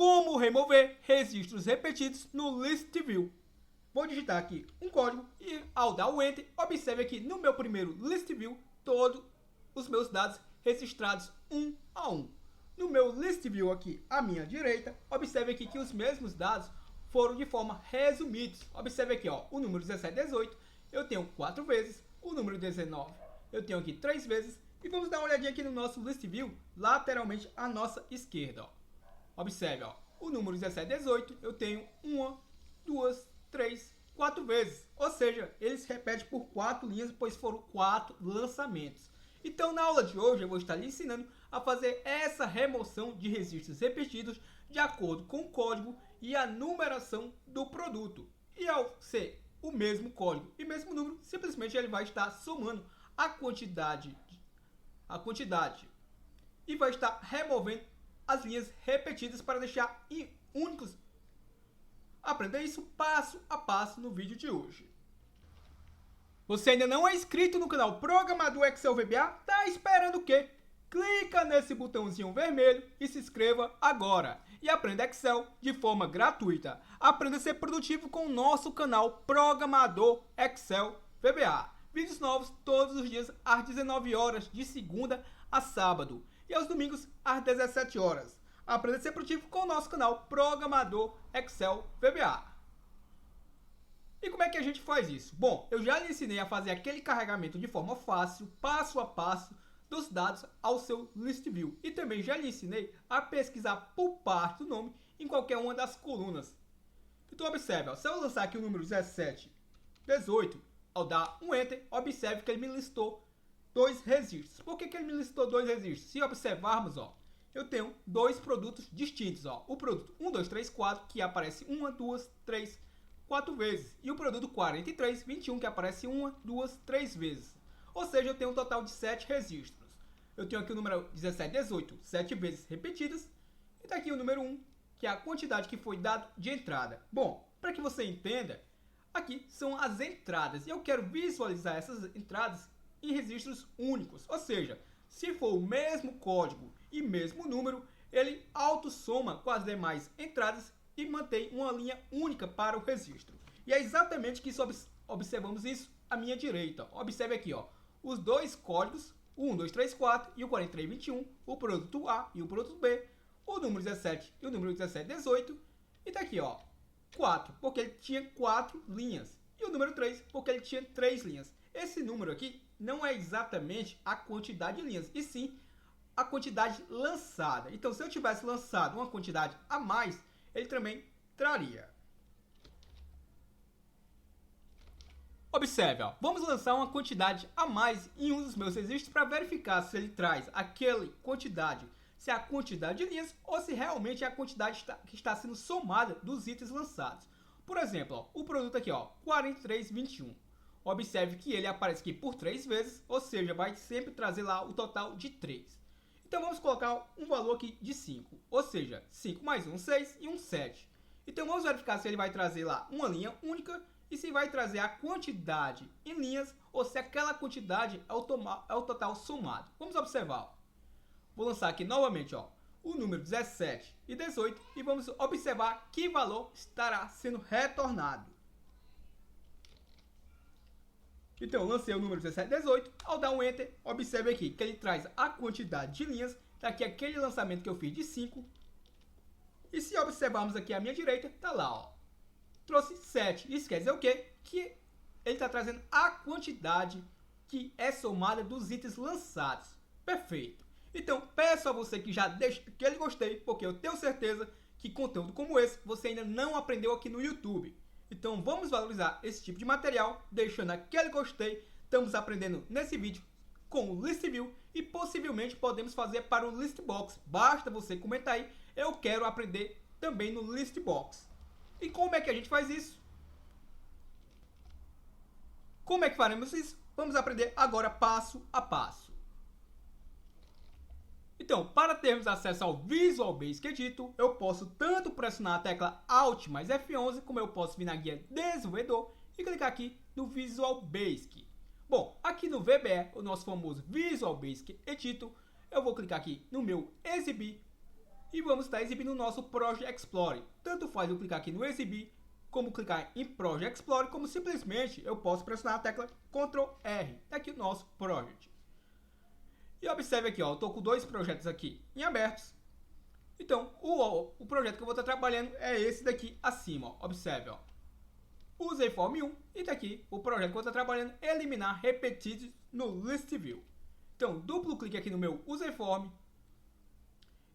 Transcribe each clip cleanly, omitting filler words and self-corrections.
como remover registros repetidos no List View. Vou digitar aqui um código e ao dar o Enter, observe aqui no meu primeiro List View todos os meus dados registrados um a um. No meu List View aqui à minha direita, observe aqui que os mesmos dados foram de forma resumida. Observe aqui, ó, o número 17 e 18 eu tenho 4 vezes, o número 19 eu tenho aqui 3 vezes, e vamos dar uma olhadinha aqui no nosso List View, lateralmente à nossa esquerda. Ó. Observe, ó, o número 17 e 18 eu tenho 1, 2, 3, 4 vezes, ou seja, eles se repetem por 4 linhas, pois foram 4 lançamentos. Então, na aula de hoje, eu vou estar lhe ensinando a fazer essa remoção de registros repetidos de acordo com o código e a numeração do produto. E ao ser o mesmo código e mesmo número, simplesmente ele vai estar somando a quantidade e vai estar removendo as linhas repetidas para deixar únicos. Aprenda isso passo a passo no vídeo de hoje. Você ainda não é inscrito no canal Programador Excel VBA? Tá esperando o quê? Clica nesse botãozinho vermelho e se inscreva agora. E aprenda Excel de forma gratuita. Aprenda a ser produtivo com o nosso canal Programador Excel VBA. Vídeos novos todos os dias às 19 horas, de segunda a sábado. E aos domingos às 17 horas. Aprenda a ser produtivo com o nosso canal Programador Excel VBA. E como é que a gente faz isso? Bom, eu já lhe ensinei a fazer aquele carregamento de forma fácil, passo a passo, dos dados ao seu List View. E também já lhe ensinei a pesquisar por parte do nome em qualquer uma das colunas. Então observe, ó, se eu lançar aqui o número 17, 18, ao dar um Enter, observe que ele me listou 2 registros. Por que ele me listou 2 registros? Se observarmos, ó, eu tenho 2 produtos distintos. Ó, o produto 1, 2, 3, 4, que aparece 1, 2, 3, 4 vezes. E o produto 43, 21, que aparece 1, 2, 3 vezes. Ou seja, eu tenho um total de 7 registros. Eu tenho aqui o número 17, 18, 7 vezes repetidas. E está aqui o número 1, que é a quantidade que foi dado de entrada. Bom, para que você entenda, aqui são as entradas. E eu quero visualizar essas entradas em registros únicos. Ou seja, se for o mesmo código e mesmo número, ele autossoma com as demais entradas e mantém uma linha única para o registro. E é exatamente que observamos isso à minha direita. Observe aqui, ó, os 2 códigos, o 1, 2, 3, 4 e o 43, 21, o produto A e o produto B, o número 17 e o número 17, 18, e tá aqui, ó, 4, porque ele tinha 4 linhas, e o número 3, porque ele tinha 3 linhas. Esse número aqui não é exatamente a quantidade de linhas, e sim a quantidade lançada. Então, se eu tivesse lançado uma quantidade a mais, ele também traria. Observe, ó, vamos lançar uma quantidade a mais em um dos meus registros para verificar se ele traz aquela quantidade, se é a quantidade de linhas ou se realmente é a quantidade que está sendo somada dos itens lançados. Por exemplo, ó, o produto aqui, ó, 43, 21. Observe que ele aparece aqui por 3 vezes, ou seja, vai sempre trazer lá o total de 3. Então vamos colocar um valor aqui de 5, ou seja, 5 mais 1, 6 e 1, 7. Então vamos verificar se ele vai trazer lá uma linha única e se vai trazer a quantidade em linhas ou se aquela quantidade é o total somado. Vamos observar. Ó. Vou lançar aqui novamente, ó, o número 17 e 18 e vamos observar que valor estará sendo retornado. Então, eu lancei o número 17 e 18, ao dar um Enter, observe aqui que ele traz a quantidade de linhas, tá aqui aquele lançamento que eu fiz de 5. E se observarmos aqui à minha direita, tá lá, ó, trouxe 7. Isso quer dizer o quê? Que ele está trazendo a quantidade que é somada dos itens lançados. Perfeito. Então, peço a você que já deixe aquele gostei, porque eu tenho certeza que conteúdo como esse você ainda não aprendeu aqui no YouTube. Então, vamos valorizar esse tipo de material, deixando aquele gostei. Estamos aprendendo nesse vídeo com o List View e possivelmente podemos fazer para o List Box. Basta você comentar aí, eu quero aprender também no List Box. E como é que a gente faz isso? Como é que faremos isso? Vamos aprender agora passo a passo. Então, para termos acesso ao Visual Basic Editor, eu posso tanto pressionar a tecla Alt mais F11, como eu posso vir na guia Desenvolvedor e clicar aqui no Visual Basic. Bom, aqui no VBE, o nosso famoso Visual Basic Editor, eu vou clicar aqui no meu Exibir e vamos estar exibindo o nosso Project Explorer. Tanto faz eu clicar aqui no exibir, como clicar em Project Explorer, como simplesmente eu posso pressionar a tecla Ctrl R, tá aqui o nosso Project. E observe aqui, ó, eu estou com dois projetos aqui em abertos. Então, o projeto que eu vou estar trabalhando é esse daqui acima, ó. Observe, ó. Userform 1 e daqui o projeto que eu vou estar trabalhando é eliminar repetidos no List View. Então, duplo clique aqui no meu Userform.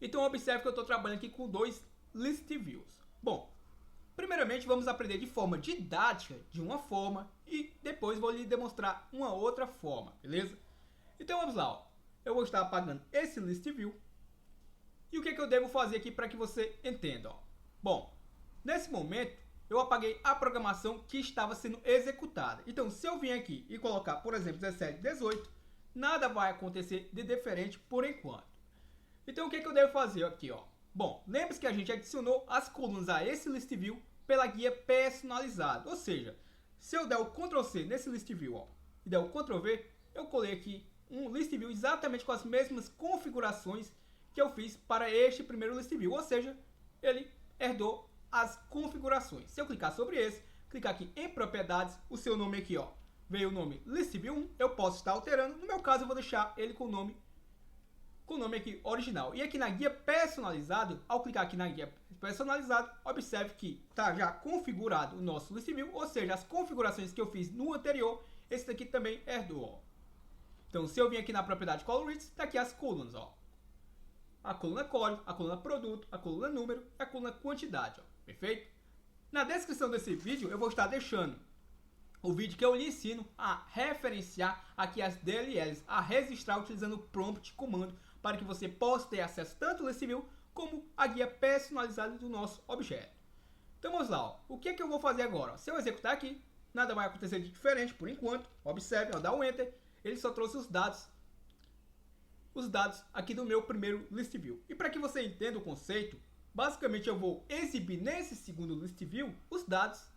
Então, observe que eu estou trabalhando aqui com dois List Views. Bom, primeiramente vamos aprender de forma didática, de uma forma, e depois vou lhe demonstrar uma outra forma, beleza? Então, vamos lá, ó. Eu vou estar apagando esse List View. E o que eu devo fazer aqui para que você entenda, ó? Bom, nesse momento, eu apaguei a programação que estava sendo executada. Então, se eu vim aqui e colocar, por exemplo, 17, 18, nada vai acontecer de diferente por enquanto. Então, o que eu devo fazer aqui, ó? Bom, lembre-se que a gente adicionou as colunas a esse List View pela guia personalizado. Ou seja, se eu der o Ctrl C nesse List View, ó, e der o Ctrl V, eu colei aqui um List View exatamente com as mesmas configurações que eu fiz para este primeiro List View. Ou seja, ele herdou as configurações. Se eu clicar sobre esse, clicar aqui em propriedades, o seu nome aqui, ó, veio o nome List View 1, eu posso estar alterando. No meu caso, eu vou deixar ele com o nome aqui original. E aqui na guia personalizado, ao clicar aqui na guia personalizado, observe que está já configurado o nosso List View, ou seja, as configurações que eu fiz no anterior, esse daqui também herdou, ó. Então, se eu vim aqui na propriedade Colorists, está aqui as colunas, ó. A coluna código, a coluna produto, a coluna número e a coluna quantidade, ó. Perfeito? Na descrição desse vídeo, eu vou estar deixando o vídeo que eu lhe ensino a referenciar aqui as DLLs, a registrar utilizando o prompt comando, para que você possa ter acesso tanto ao List View como a guia personalizada do nosso objeto. Então vamos lá, ó. O que eu vou fazer agora? Se eu executar aqui, nada vai acontecer de diferente por enquanto. Observe, ao dar um Enter, ele só trouxe os dados aqui do meu primeiro List View. E para que você entenda o conceito, basicamente eu vou exibir nesse segundo List View os dados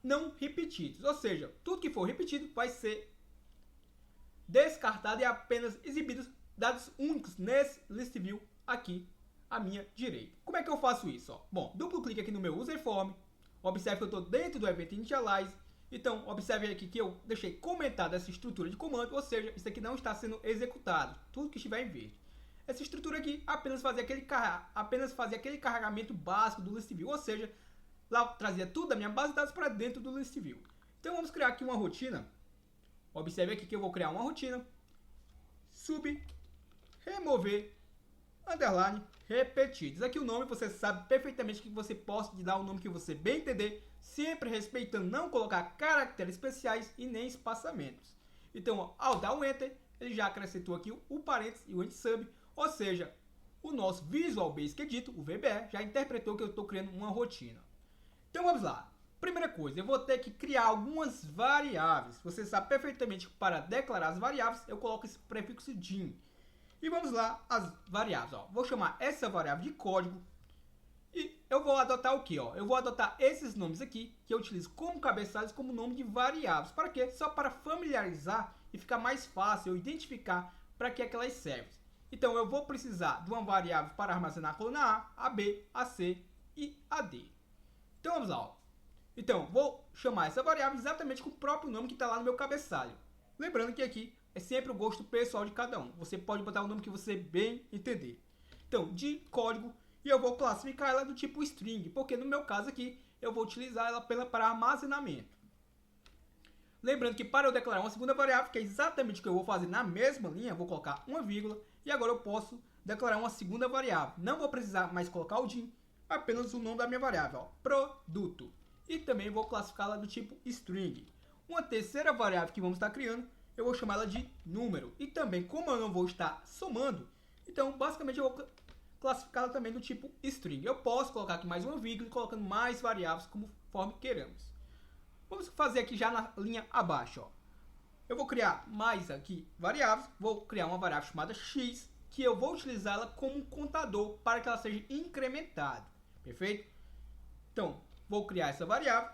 não repetidos. Ou seja, tudo que for repetido vai ser descartado e apenas exibidos dados únicos nesse List View aqui à minha direita. Como é que eu faço isso? Ó? Bom, duplo clique aqui no meu Userform. Observe que eu estou dentro do Event Initialize. Então, observe aqui que eu deixei comentada essa estrutura de comando, ou seja, isso aqui não está sendo executado, tudo que estiver em verde. Essa estrutura aqui apenas fazia aquele carregamento básico do List View, ou seja, lá trazia tudo da minha base de dados para dentro do List View. Então, vamos criar aqui uma rotina. Observe aqui que eu vou criar uma rotina. Remover, underline, repetidos. Aqui o nome você sabe perfeitamente que você pode dar o nome que você bem entender, sempre respeitando não colocar caracteres especiais e nem espaçamentos. Então, ao dar um Enter, ele já acrescentou aqui o parênteses e o anti-sub, ou seja, o nosso Visual Basic Editor, o VBE, já interpretou que eu estou criando uma rotina. Então vamos lá. Primeira coisa, eu vou ter que criar algumas variáveis. Você sabe perfeitamente que para declarar as variáveis, eu coloco esse prefixo DIN. E vamos lá, as variáveis. Ó. Vou chamar essa variável de código. E eu vou adotar o que? Eu vou adotar esses nomes aqui, que eu utilizo como cabeçalhos, como nome de variáveis. Para quê? Só para familiarizar e ficar mais fácil eu identificar para que elas servem. Então, eu vou precisar de uma variável para armazenar a coluna A, a B, a C e a D. Então, vamos lá. Ó. Então, vou chamar essa variável exatamente com o próprio nome que está lá no meu cabeçalho. Lembrando que aqui é sempre o gosto pessoal de cada um. Você pode botar o nome que você bem entender. Então, de código, e eu vou classificar ela do tipo string, porque no meu caso aqui, eu vou utilizar ela para armazenamento. Lembrando que para eu declarar uma segunda variável, que é exatamente o que eu vou fazer na mesma linha, eu vou colocar uma vírgula, e agora eu posso declarar uma segunda variável. Não vou precisar mais colocar o DIN, apenas o nome da minha variável, ó, produto. E também vou classificá-la do tipo string. Uma terceira variável que vamos estar criando, eu vou chamar ela de número. E também, como eu não vou estar somando, então basicamente eu vou classificá-la também do tipo string. Eu posso colocar aqui mais uma vírgula, colocando mais variáveis conforme queiramos. Vamos fazer aqui já na linha abaixo. Ó. Eu vou criar mais aqui variáveis, vou criar uma variável chamada x, que eu vou utilizá-la como um contador para que ela seja incrementada. Perfeito? Então, vou criar essa variável,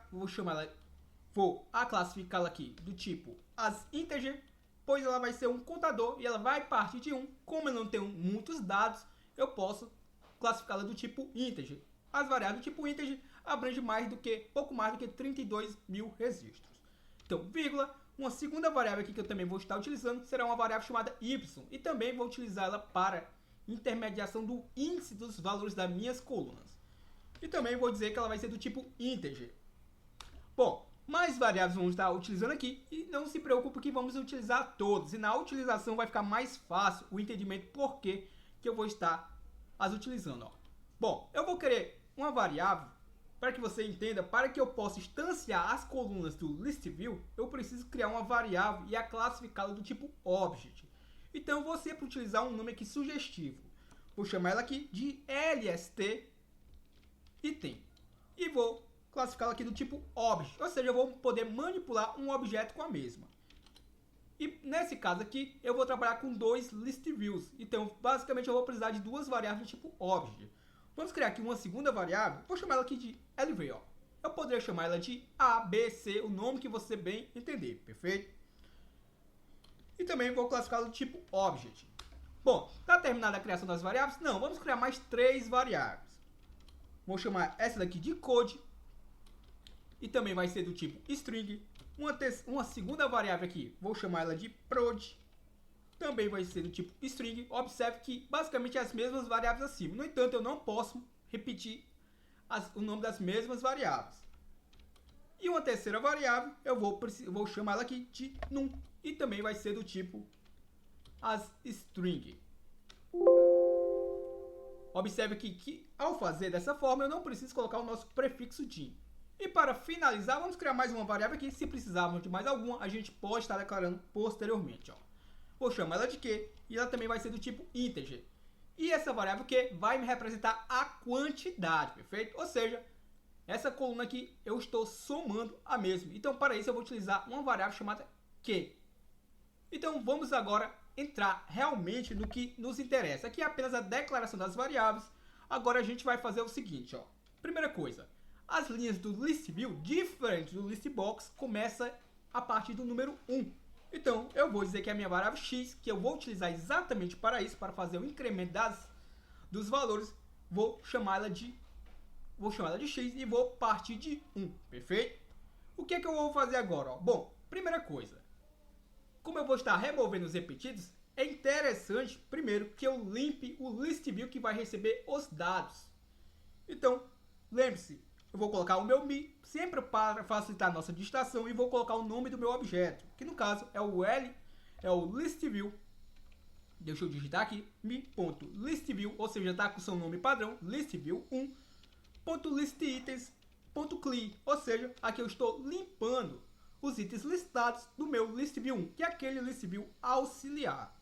vou classificá-la aqui do tipo as integer, pois ela vai ser um contador e ela vai partir de 1. Como eu não tenho muitos dados, eu posso classificá-la do tipo integer. As variáveis do tipo integer abrangem pouco mais do que 32.000 registros. Então, vírgula, uma segunda variável aqui que eu também vou estar utilizando será uma variável chamada y, e também vou utilizá-la para intermediação do índice dos valores das minhas colunas. E também vou dizer que ela vai ser do tipo integer. Bom, mais variáveis vamos estar utilizando aqui, e não se preocupe que vamos utilizar todas, e na utilização vai ficar mais fácil o entendimento por que eu vou estar as utilizando. Bom, eu vou querer uma variável, para que você entenda, para que eu possa instanciar as colunas do ListView, eu preciso criar uma variável e a classificá-la do tipo Object. Então eu vou sempre utilizar um nome aqui sugestivo. Vou chamar ela aqui de LST item. E vou classificá-la aqui do tipo Object, ou seja, eu vou poder manipular um objeto com a mesma. E nesse caso aqui, eu vou trabalhar com dois ListViews. Então, basicamente, eu vou precisar de duas variáveis do tipo Object. Vamos criar aqui uma segunda variável, vou chamar ela aqui de LV. Eu poderia chamar ela de A, B, C, o nome que você bem entender, perfeito? E também vou classificá-la do tipo Object. Bom, está terminada a criação das variáveis? Não, vamos criar mais 3 variáveis. Vou chamar essa daqui de Code, e também vai ser do tipo String. Uma segunda variável aqui, vou chamar ela de Prod. Também vai ser do tipo string. Observe que basicamente é as mesmas variáveis acima. No entanto, eu não posso repetir o nome das mesmas variáveis. E uma terceira variável, eu vou chamar ela aqui de num. E também vai ser do tipo as string. Observe aqui que ao fazer dessa forma, eu não preciso colocar o nosso prefixo din. E para finalizar, vamos criar mais uma variável aqui. Se precisarmos de mais alguma, a gente pode estar declarando posteriormente. Vou chamar ela de Q, e ela também vai ser do tipo integer. E essa variável Q vai me representar a quantidade, perfeito? Ou seja, essa coluna aqui eu estou somando a mesma. Então, para isso, eu vou utilizar uma variável chamada Q. Então, vamos agora entrar realmente no que nos interessa. Aqui é apenas a declaração das variáveis. Agora, a gente vai fazer o seguinte. Primeira coisa, as linhas do ListView, diferente do ListBox, começam a partir do número 1. Então, eu vou dizer que a minha variável x, que eu vou utilizar exatamente para isso, para fazer o incremento dos valores, vou chamar ela de x e vou partir de 1, perfeito? O que é que eu vou fazer agora? Bom, primeira coisa, como eu vou estar removendo os repetidos, é interessante, primeiro, que eu limpe o ListView que vai receber os dados. Então, lembre-se, eu vou colocar o meu mi, sempre para facilitar a nossa digitação, e vou colocar o nome do meu objeto, que no caso é o ListView. Deixa eu digitar aqui, mi.listview, ou seja, está com o seu nome padrão, listview1.listitens.clear, ou seja, aqui eu estou limpando os itens listados do meu ListView 1, que é aquele ListView auxiliar.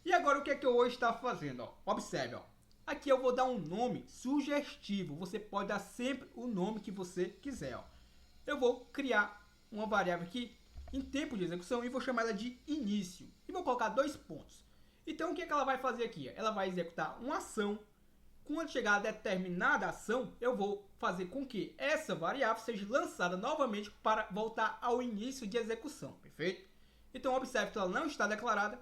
E agora o que é que eu vou estar fazendo? Observe, aqui eu vou dar um nome sugestivo. Você pode dar sempre o nome que você quiser. Eu vou criar uma variável aqui em tempo de execução e vou chamar ela de início. E vou colocar 2 pontos. Então, o que é que ela vai fazer aqui? Ela vai executar uma ação. Quando chegar a determinada ação, eu vou fazer com que essa variável seja lançada novamente para voltar ao início de execução. Perfeito? Então, observe que ela não está declarada.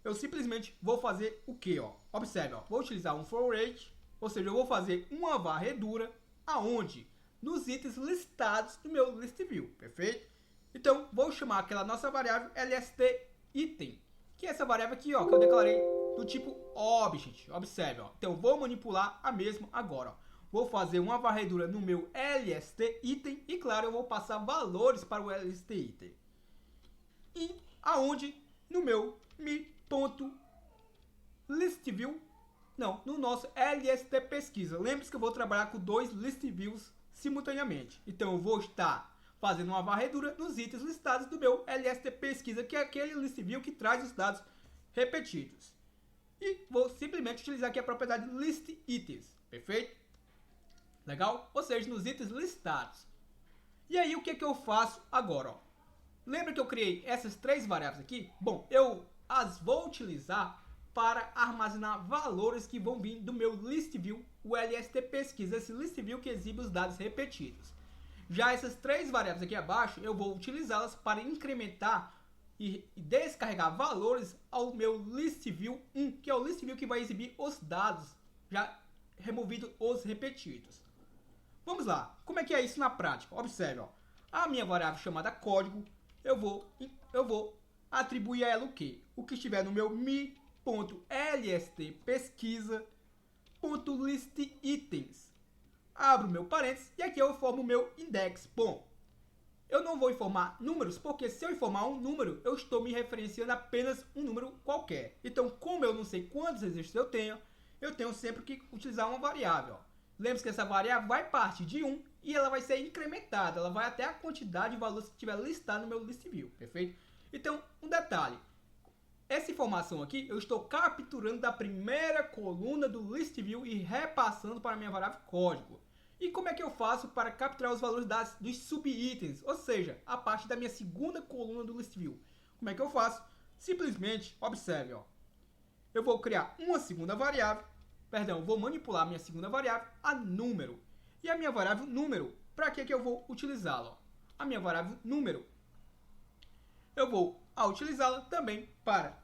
Eu simplesmente vou fazer o que? Observe, vou utilizar um for each, ou seja, eu vou fazer uma varredura aonde? Nos itens listados do meu ListView, perfeito? Então, vou chamar aquela nossa variável LSTItem, que é essa variável aqui, que eu declarei do tipo Object. Observe, então vou manipular a mesma agora. Vou fazer uma varredura no meu LSTItem e, claro, eu vou passar valores para o LSTItem. E aonde? No meu mi.listview, não, no nosso LST pesquisa. Lembre-se que eu vou trabalhar com 2 ListViews simultaneamente. Então eu vou estar fazendo uma varredura nos itens listados do meu LST pesquisa, que é aquele ListView que traz os dados repetidos. E vou simplesmente utilizar aqui a propriedade listItens, perfeito? Legal? Ou seja, nos itens listados. E aí o que é que eu faço agora? Lembra que eu criei essas 3 variáveis aqui? Bom, eu as vou utilizar para armazenar valores que vão vir do meu ListView, o LST pesquisa, esse ListView que exibe os dados repetidos. Já essas 3 variáveis aqui abaixo, eu vou utilizá-las para incrementar e descarregar valores ao meu ListView 1, que é o ListView que vai exibir os dados já removido os repetidos. Vamos lá, como é que é isso na prática? Observe, ó. A minha variável chamada código, eu vou atribuir a ela o quê? O que estiver no meu mi.lstpesquisa.listItens. Abro meu parênteses e aqui eu formo o meu index. Bom, eu não vou informar números, porque se eu informar um número, eu estou me referenciando apenas um número qualquer. Então, como eu não sei quantos registros eu tenho sempre que utilizar uma variável. Lembre-se que essa variável vai partir de 1 e ela vai ser incrementada. Ela vai até a quantidade de valores que estiver listado no meu listview, perfeito? Então, um detalhe. Essa informação aqui eu estou capturando da primeira coluna do listview e repassando para a minha variável código. E como é que eu faço para capturar os valores dos subitens, ou seja, a parte da minha segunda coluna do listview? Como é que eu faço? Simplesmente, observe, ó. Eu vou criar uma segunda variável, vou manipular a minha segunda variável a número. E a minha variável número, para que eu vou utilizá-la? A minha variável número, eu vou utilizá-la também para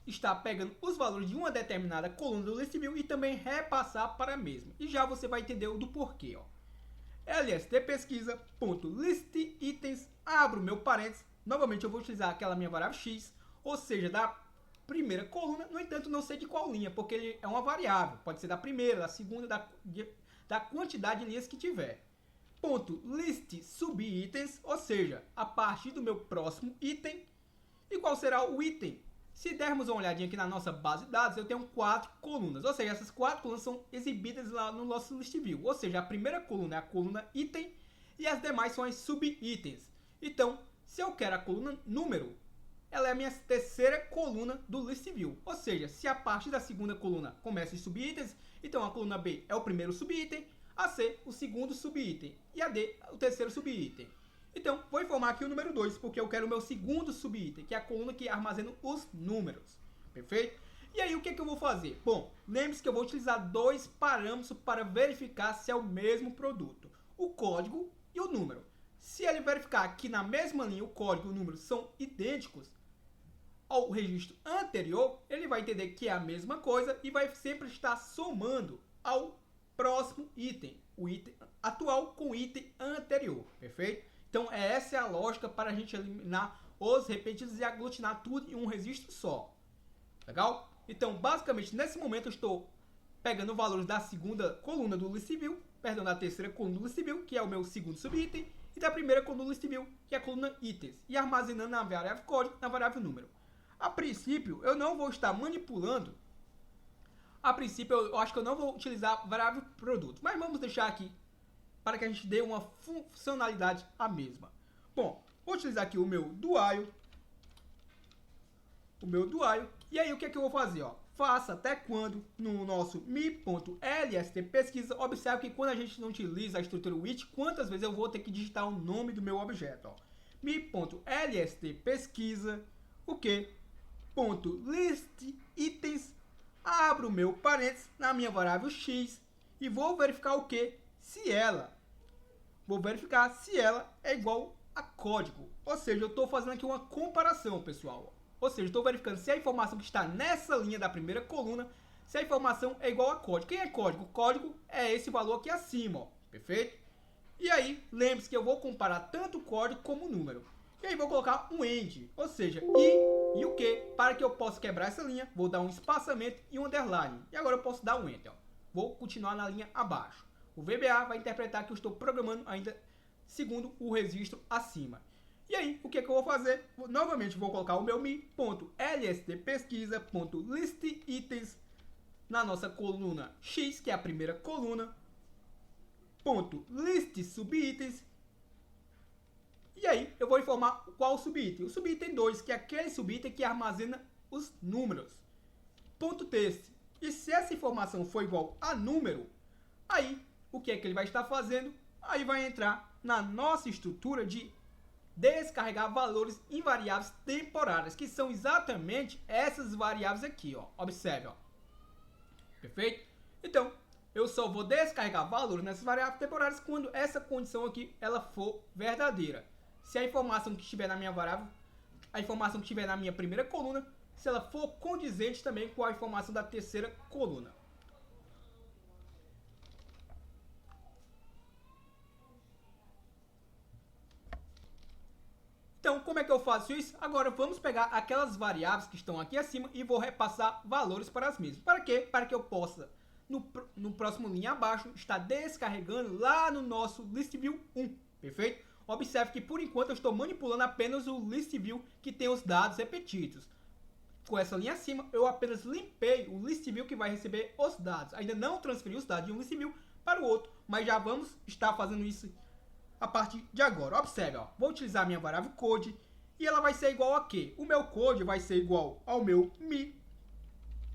estar pegando os valores de uma determinada coluna do listview e também repassar para a mesma. E já você vai entender o do porquê, ó. lstpesquisa.listItens, abro meu parênteses, novamente eu vou utilizar aquela minha variável x, ou seja, da primeira coluna, no entanto não sei de qual linha, porque ele é uma variável, pode ser da primeira, da segunda, da quantidade de linhas que tiver. Ponto list subitens, ou seja, a partir do meu próximo item. E qual será o item? Se dermos uma olhadinha aqui na nossa base de dados, eu tenho 4 colunas, ou seja, essas 4 colunas são exibidas lá no nosso listview, ou seja, a primeira coluna é a coluna item e as demais são as subitens. Então, se eu quero a coluna número, ela é a minha terceira coluna do listview, ou seja, se a parte da segunda coluna começa os subitens, então a coluna B é o primeiro subitem, a C o segundo subitem e a D o terceiro subitem. Então, vou informar aqui o número 2, porque eu quero o meu segundo subitem, que é a coluna que armazena os números. Perfeito? E aí, o que eu vou fazer? Bom, lembre-se que eu vou utilizar 2 parâmetros para verificar se é o mesmo produto. O código e o número. Se ele verificar que na mesma linha o código e o número são idênticos ao registro anterior, ele vai entender que é a mesma coisa e vai sempre estar somando ao próximo item. O item atual com o item anterior. Perfeito? Então, essa é a lógica para a gente eliminar os repetidos e aglutinar tudo em um registro só. Legal? Então, basicamente, nesse momento eu estou pegando valores da segunda coluna do listview, da terceira coluna do listview, que é o meu segundo subitem, e da primeira coluna do listview, que é a coluna itens, e armazenando na variável código, na variável número. A princípio, eu não vou estar manipulando. A princípio, eu acho que eu não vou utilizar a variável produto, mas vamos deixar aqui para que a gente dê uma funcionalidade a mesma. Bom, vou utilizar aqui o meu do while. E aí, o que é que eu vou fazer? Ó? Faça até quando no nosso mi.lstpesquisa. Observe que quando a gente não utiliza a estrutura with, quantas vezes eu vou ter que digitar o nome do meu objeto. Mi.lstpesquisa, o que? .listItens, abro o meu parênteses na minha variável x e vou verificar o que? Vou verificar se ela é igual a código. Ou seja, eu estou fazendo aqui uma comparação, pessoal. Ou seja, estou verificando se a informação que está nessa linha da primeira coluna, se a informação é igual a código. Quem é código? O código é esse valor aqui acima, ó. Perfeito? E aí, lembre-se que eu vou comparar tanto o código como o número. E aí vou colocar um end, ou seja, e o que? Para que eu possa quebrar essa linha, vou dar um espaçamento e um underline. E agora eu posso dar um enter, ó. Vou continuar na linha abaixo. O VBA vai interpretar que eu estou programando ainda segundo o registro acima. E aí, o que eu vou fazer? Novamente, vou colocar o meu mi.lstpesquisa.listItens na nossa coluna X, que é a primeira coluna, .listSubitens. E aí, eu vou informar qual subitem. O subitem 2, que é aquele subitem que armazena os números. .text. E se essa informação for igual a número, aí, o que é que ele vai estar fazendo? Aí vai entrar na nossa estrutura de descarregar valores em variáveis temporárias, que são exatamente essas variáveis aqui, ó. Observe, ó. Perfeito? Então, eu só vou descarregar valores nessas variáveis temporárias quando essa condição aqui ela for verdadeira. Se a informação que estiver na minha variável, a informação que estiver na minha primeira coluna, se ela for condizente também com a informação da terceira coluna. como é que eu faço isso? Agora vamos pegar aquelas variáveis que estão aqui acima e vou repassar valores para as mesmas. Para quê? Para que eu possa, no próximo linha abaixo, estar descarregando lá no nosso list view 1, perfeito? Observe que por enquanto eu estou manipulando apenas o list view que tem os dados repetidos. Com essa linha acima, eu apenas limpei o list view que vai receber os dados. Ainda não transferi os dados de um list view para o outro, mas já vamos estar fazendo isso a partir de agora. Observe, ó, vou utilizar a minha variável code e ela vai ser igual a quê? O meu code vai ser igual ao meu mi,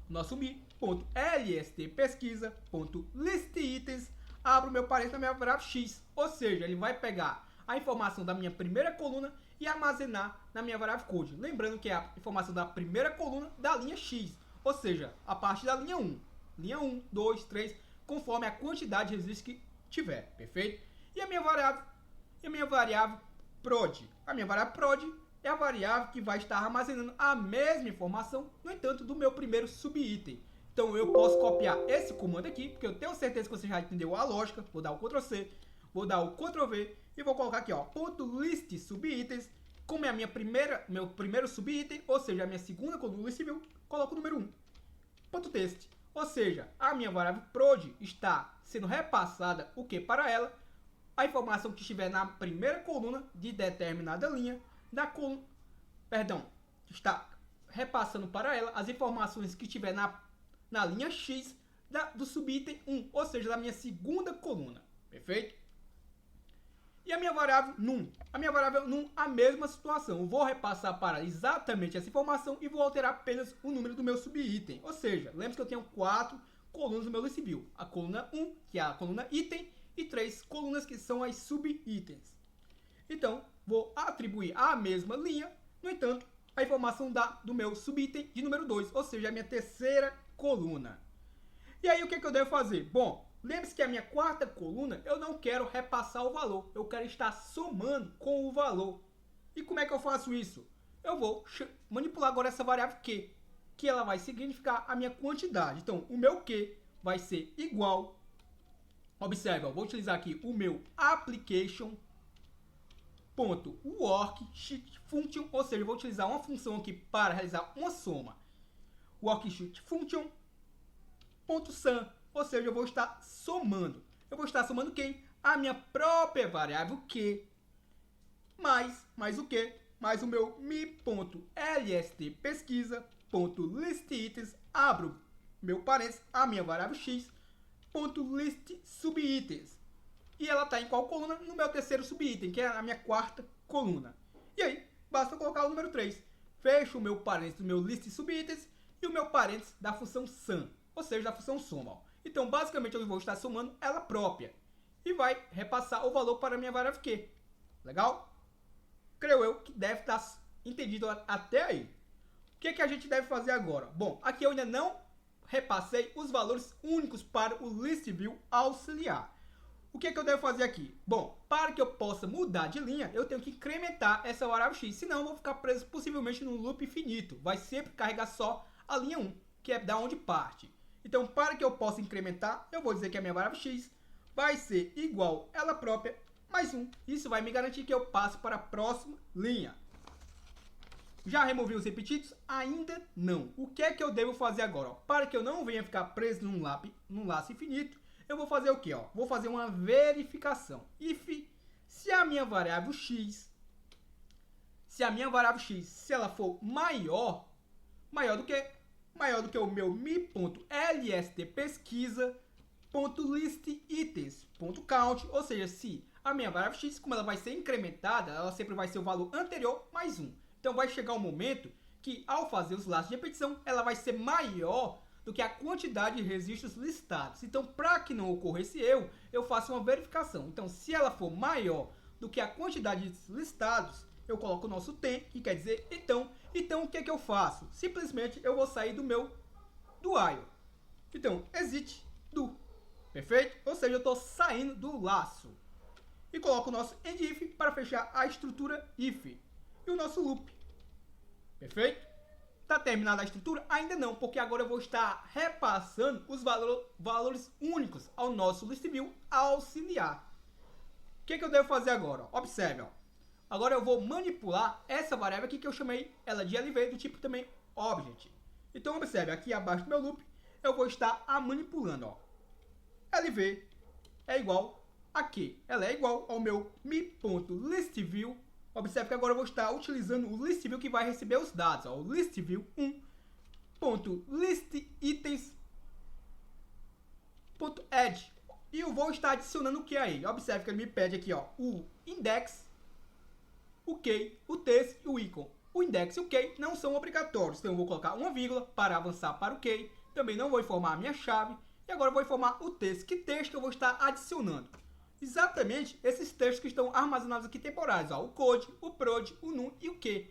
nosso mi.lstpesquisa.listItens, abro o meu parênteses na minha variável x, ou seja, ele vai pegar a informação da minha primeira coluna e armazenar na minha variável code. Lembrando que é a informação da primeira coluna da linha x, ou seja, a partir da linha 1. Linha 1, 2, 3, conforme a quantidade de registros que tiver, perfeito? E a minha variável prod. A minha variável prod é a variável que vai estar armazenando a mesma informação, no entanto, do meu primeiro subitem. Então eu posso copiar esse comando aqui, porque eu tenho certeza que você já entendeu a lógica. Vou dar o Ctrl C, vou dar o Ctrl V e vou colocar aqui, ó, .list subitens, como é a meu primeiro subitem, ou seja, a minha segunda coluna list view, coloco o número 1. .text, ou seja, a minha variável prod está sendo repassada o que para ela? A informação que estiver na primeira coluna de determinada linha, está repassando para ela as informações que estiver na linha X do subitem 1, ou seja, da minha segunda coluna, perfeito? E a minha variável num? A minha variável num, a mesma situação. Eu vou repassar para exatamente essa informação e vou alterar apenas o número do meu subitem. Ou seja, lembre-se que eu tenho 4 colunas no meu list view. A coluna 1, que é a coluna item, e 3 colunas que são as subitens. Então, vou atribuir à mesma linha, no entanto, a informação do meu subitem de número 2, ou seja, a minha terceira coluna. E aí, o que eu devo fazer? Bom, lembre-se que a minha quarta coluna, eu não quero repassar o valor, eu quero estar somando com o valor. E como é que eu faço isso? Eu vou manipular agora essa variável Q, que ela vai significar a minha quantidade. Então, o meu Q vai ser igual. Observe, eu vou utilizar aqui o meu application.worksheetFunction, ou seja, eu vou utilizar uma função aqui para realizar uma soma. WorksheetFunction.sum, ou seja, eu vou estar somando. Eu vou estar somando quem? A minha própria variável Q, mais o que? Mais o meu mi.lstpesquisa.listItens, abro meu parênteses, a minha variável x, .list subitens. E ela está em qual coluna? No meu terceiro subitem, que é a minha quarta coluna. E aí, basta colocar o número 3. Fecho o meu parênteses do meu list subitens e o meu parênteses da função sum, ou seja, da função soma. Ó. Então, basicamente, eu vou estar somando ela própria. E vai repassar o valor para a minha variável Q. Legal? Creio eu que deve estar entendido até aí. O que a gente deve fazer agora? Bom, aqui eu ainda não repassei os valores únicos para o list view auxiliar. O que eu devo fazer aqui? Bom, para que eu possa mudar de linha, eu tenho que incrementar essa variável x, senão eu vou ficar preso possivelmente num loop infinito. Vai sempre carregar só a linha 1, que é da onde parte. Então, para que eu possa incrementar, eu vou dizer que a minha variável x vai ser igual a ela própria mais 1. Isso vai me garantir que eu passe para a próxima linha. Já removi os repetidos? Ainda não. O que eu devo fazer agora? Ó? Para que eu não venha ficar preso num laço infinito, eu vou fazer o quê? Ó? Vou fazer uma verificação. If, se a minha variável x, se ela for maior do que o meu mi.lstpesquisa.listItens.count, ou seja, se a minha variável x, como ela vai ser incrementada, ela sempre vai ser o valor anterior mais 1. Então vai chegar um momento que, ao fazer os laços de repetição, ela vai ser maior do que a quantidade de registros listados. Então, para que não ocorra esse erro, eu faço uma verificação. Então, se ela for maior do que a quantidade de listados, eu coloco o nosso tem, que quer dizer então o que eu faço? Simplesmente eu vou sair do while. Então, exit do. Perfeito? Ou seja, eu estou saindo do laço. E coloco o nosso end if para fechar a estrutura if. E o nosso loop. Perfeito? Está terminada a estrutura? Ainda não, porque agora eu vou estar repassando os valores únicos ao nosso list view auxiliar. O que eu devo fazer agora? Observe, ó. agora eu vou manipular essa variável aqui que eu chamei ela de LV, do tipo também Object. Então, observe, aqui abaixo do meu loop, eu vou estar manipulando, ó. LV é igual a quê? Ela é igual ao meu mi.listView. Observe que agora eu vou estar utilizando o listView que vai receber os dados, ó. O listView 1.listItens.add. E eu vou estar adicionando o que a ele? Observe que ele me pede aqui, ó, o index, o key, o texto e o ícone. O index e o key não são obrigatórios, então eu vou colocar uma vírgula para avançar para o key. Também não vou informar a minha chave. E agora eu vou informar o texto. Que texto eu vou estar adicionando? Exatamente esses textos que estão armazenados aqui temporários. Ó, o code, o prod, o num e o que.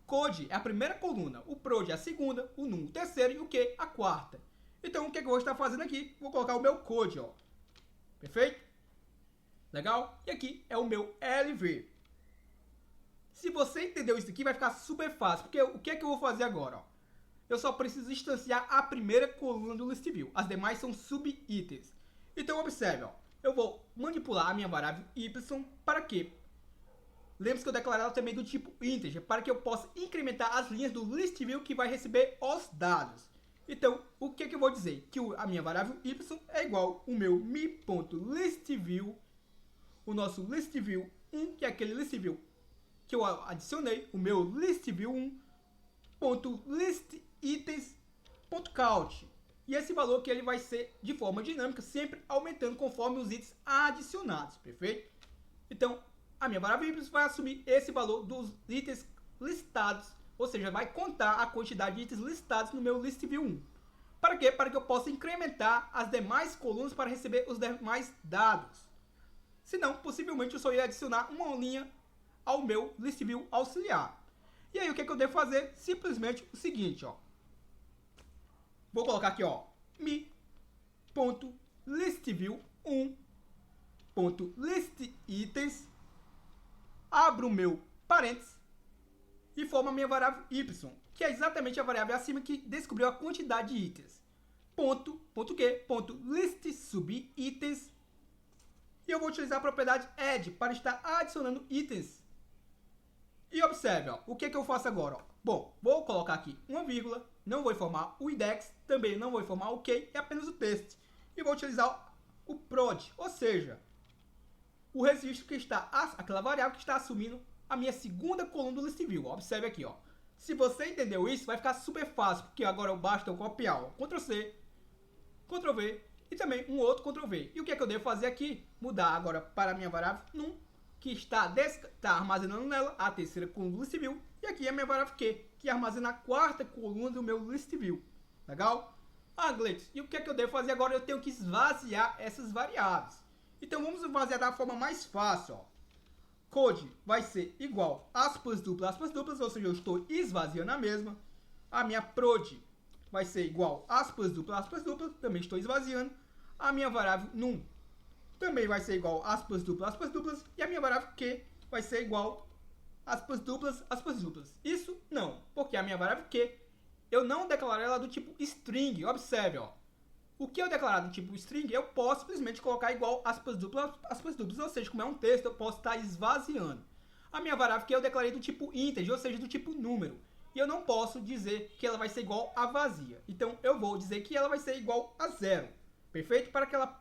Code é a primeira coluna, o prod é a segunda, o num o terceiro e o que a quarta. Então o que eu vou estar fazendo aqui? Vou colocar o meu code, ó. Perfeito? Legal? E aqui é o meu LV. Se você entendeu isso aqui, vai ficar super fácil. Porque o que é que eu vou fazer agora? Ó? Eu só preciso instanciar a primeira coluna do listView. As demais são subitens. Então, observe. Ó, eu vou manipular a minha variável y para quê? Lembre-se que eu declarei ela também do tipo integer, para que eu possa incrementar as linhas do listView que vai receber os dados. Então, o que é que eu vou dizer? Que a minha variável y é igual ao meu mi.listView, o nosso listView 1, que é aquele listView que eu adicionei, o meu listView 1.listItens.count. E esse valor que ele vai ser de forma dinâmica, sempre aumentando conforme os itens adicionados, perfeito? Então, a minha variável y vai assumir esse valor dos itens listados, ou seja, vai contar a quantidade de itens listados no meu listView 1. Para quê? Para que eu possa incrementar as demais colunas para receber os demais dados. Senão, possivelmente, eu só ia adicionar uma linha ao meu listView auxiliar. E aí, o que é que eu devo fazer? Simplesmente o seguinte, ó. Vou colocar aqui, ó, mi.listView1.listItens, abro o meu parênteses e formo a minha variável y, que é exatamente a variável acima que descobriu a quantidade de itens. Ponto listSubItens. E eu vou utilizar a propriedade add para estar adicionando itens. E observe, ó, o que é que eu faço agora? Ó? Bom, vou colocar aqui uma vírgula, não vou informar o index, também não vou informar o key, é apenas o texto. E vou utilizar o prod, ou seja, o registro que está, aquela variável que está assumindo a minha segunda coluna do listView. Observe aqui, ó. Se você entendeu isso, vai ficar super fácil, porque agora basta eu copiar, ó, Ctrl+C, Ctrl+V e também um outro Ctrl+V. E o que é que eu devo fazer aqui? Mudar agora para a minha variável num, que está armazenando nela a terceira coluna do listView. E aqui é a minha variável Q, que armazena a quarta coluna do meu listView. Legal? Ah, Gleitos, e o que é que eu devo fazer agora? Eu tenho que esvaziar essas variáveis. Então vamos esvaziar da forma mais fácil, ó. Code vai ser igual aspas duplas, ou seja, eu estou esvaziando a mesma. A minha prod vai ser igual aspas duplas, também estou esvaziando. A minha variável num também vai ser igual aspas duplas, e a minha variável Q vai ser igual aspas duplas. Isso não, porque a minha variável Q, eu não declarei ela do tipo string. Observe, ó. O que eu declarar do tipo string, eu posso simplesmente colocar igual aspas duplas, ou seja, como é um texto, eu posso estar esvaziando. A minha variável que eu declarei do tipo integer, ou seja, do tipo número. E eu não posso dizer que ela vai ser igual a vazia. Então, eu vou dizer que ela vai ser igual a zero. Perfeito? Para que ela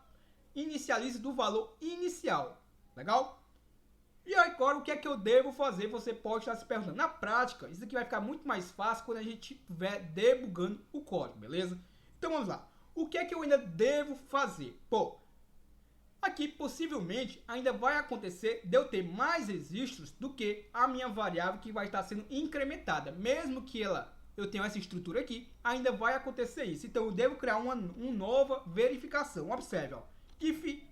inicialize do valor inicial. Legal? E agora, o que é que eu devo fazer? Você pode estar se perguntando. Na prática, isso aqui vai ficar muito mais fácil quando a gente estiver debugando o código, beleza? Então, vamos lá. O que é que eu ainda devo fazer? Pô, aqui possivelmente ainda vai acontecer de eu ter mais registros do que a minha variável que vai estar sendo incrementada. Mesmo que eu tenha essa estrutura aqui, ainda vai acontecer isso. Então eu devo criar uma nova verificação. Observe, ó, if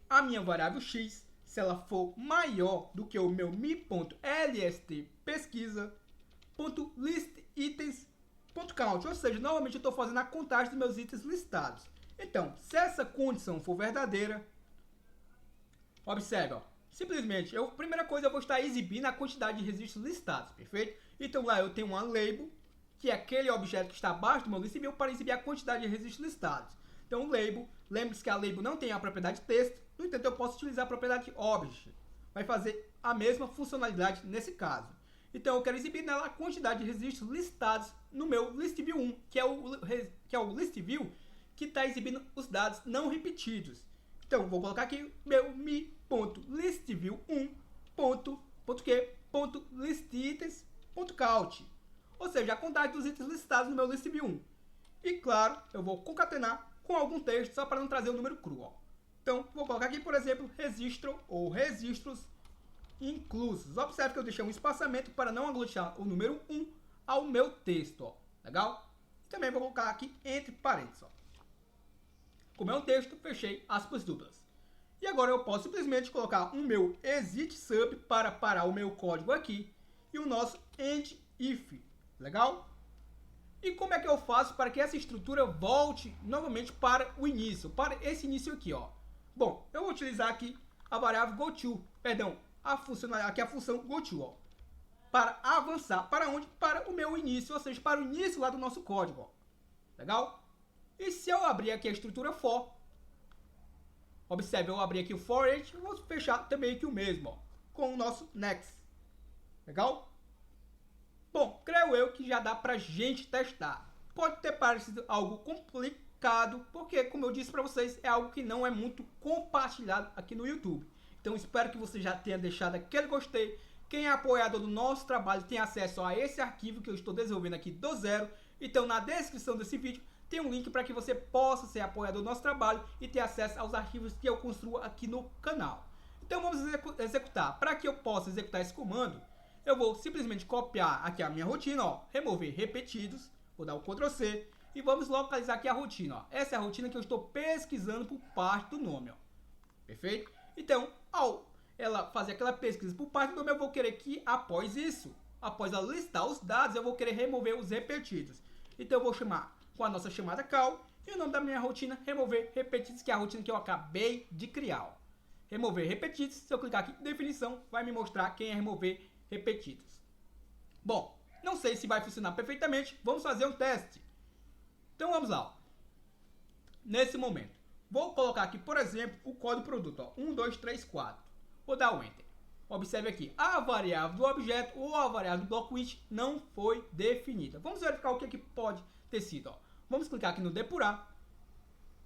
a minha variável x, se ela for maior do que o meu mi.lstpesquisa.listItens.count, ou seja, novamente eu estou fazendo a contagem dos meus itens listados. Então, se essa condição for verdadeira, observe, ó, simplesmente, primeira coisa, eu vou estar exibindo a quantidade de registros listados, perfeito? Então lá eu tenho uma label, que é aquele objeto que está abaixo do meu listView, para exibir a quantidade de registros listados. Então o label, lembre-se que a label não tem a propriedade texto, no entanto eu posso utilizar a propriedade object. Vai fazer a mesma funcionalidade nesse caso. Então eu quero exibir nela a quantidade de registros listados no meu ListView 1, que é o ListView que está exibindo os dados não repetidos. Então vou colocar aqui meu mi.listview1.listitens.count, ou seja, a quantidade dos itens listados no meu ListView 1. E claro, eu vou concatenar com algum texto só para não trazer o número cru. Ó. Então vou colocar aqui, por exemplo, registro ou registros inclusos. Observe que eu deixei um espaçamento para não aglutinar o número 1 ao meu texto. Ó. Legal? Também vou colocar aqui entre parênteses. Ó. Como é um texto, fechei aspas duplas. E agora eu posso simplesmente colocar o meu exit sub para parar o meu código aqui e o nosso end if. Legal? E como é que eu faço para que essa estrutura volte novamente para o início, para esse início aqui, ó? Bom, eu vou utilizar aqui a variável goTo, a função goTo, ó, para avançar para onde? Para o meu início, ou seja, para o início lá do nosso código, ó. Legal? E se eu abrir aqui a estrutura for, observe, eu abri aqui o for each, eu vou fechar também aqui o mesmo, ó, com o nosso next. Legal? Bom, creio eu que já dá pra gente testar. Pode ter parecido algo complicado, porque, como eu disse para vocês, é algo que não é muito compartilhado aqui no YouTube. Então, espero que você já tenha deixado aquele gostei. Quem é apoiador do nosso trabalho tem acesso a esse arquivo que eu estou desenvolvendo aqui do zero. Então, na descrição desse vídeo, tem um link para que você possa ser apoiador do nosso trabalho e ter acesso aos arquivos que eu construo aqui no canal. Então, vamos executar. Para que eu possa executar esse comando, eu vou simplesmente copiar aqui a minha rotina, ó, remover repetidos, vou dar o Ctrl C e vamos localizar aqui a rotina, ó. Essa é a rotina que eu estou pesquisando por parte do nome, ó. Perfeito? Então, ao ela fazer aquela pesquisa por parte do nome, eu vou querer que após isso, após ela listar os dados, eu vou querer remover os repetidos. Então eu vou chamar com a nossa chamada call e o nome da minha rotina, remover repetidos, que é a rotina que eu acabei de criar, ó. Remover repetidos, se eu clicar aqui em definição, vai me mostrar quem é remover repetidos. Bom, não sei se vai funcionar perfeitamente, vamos fazer um teste. Então vamos lá. Ó. Nesse momento, vou colocar aqui, por exemplo, o código produto, ó, 1, 2, 3, 4. Vou dar o Enter. Observe aqui, a variável do objeto ou a variável do bloco which não foi definida. Vamos verificar o que pode ter sido. Ó. Vamos clicar aqui no depurar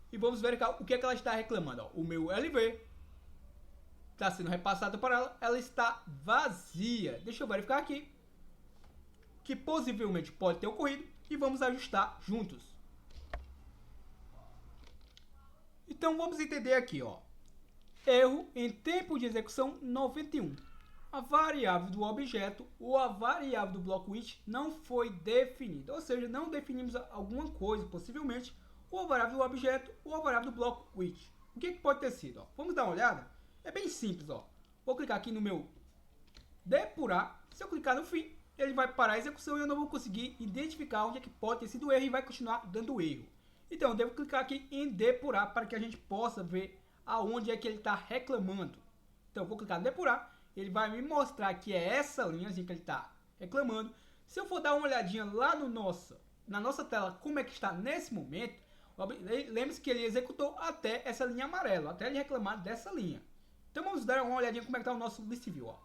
e vamos verificar o que ela está reclamando. Ó. O meu LV está sendo repassado para ela, ela está vazia. Deixa eu verificar aqui, que possivelmente pode ter ocorrido, e vamos ajustar juntos. Então vamos entender aqui, ó. Erro em tempo de execução 91. A variável do objeto ou a variável do bloco which não foi definida, ou seja, não definimos alguma coisa, possivelmente, ou a variável do objeto ou a variável do bloco which. O que pode ter sido? Ó? Vamos dar uma olhada? É bem simples, ó. Vou clicar aqui no meu depurar. Se eu clicar no fim, ele vai parar a execução e eu não vou conseguir identificar onde é que pode ter sido o erro e vai continuar dando erro. Então, eu devo clicar aqui em depurar para que a gente possa ver aonde é que ele está reclamando. Então, eu vou clicar em depurar. Ele vai me mostrar que é essa linha que ele está reclamando. Se eu for dar uma olhadinha lá na nossa tela, como é que está nesse momento, lembre-se que ele executou até essa linha amarela, até ele reclamar dessa linha. Então vamos dar uma olhadinha como é que está o nosso ListView. Ó.